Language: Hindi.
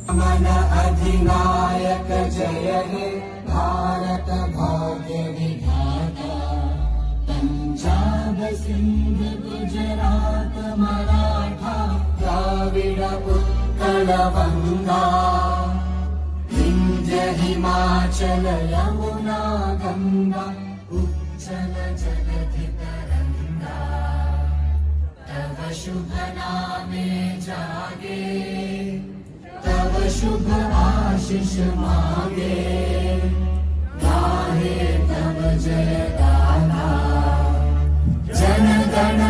मन अधिनायक जय हे भारत भाग्य विधाता। पंजाब सिंध गुजरात मराठा द्राविड उत्कल बंगा। विंध्य हिमाचल यमुना गंगा उज्जल जलधि तरंगा। तव शुभ नामे जागे तव शुभ आशीष मांगे। गाहे तव जय गाथा जन गण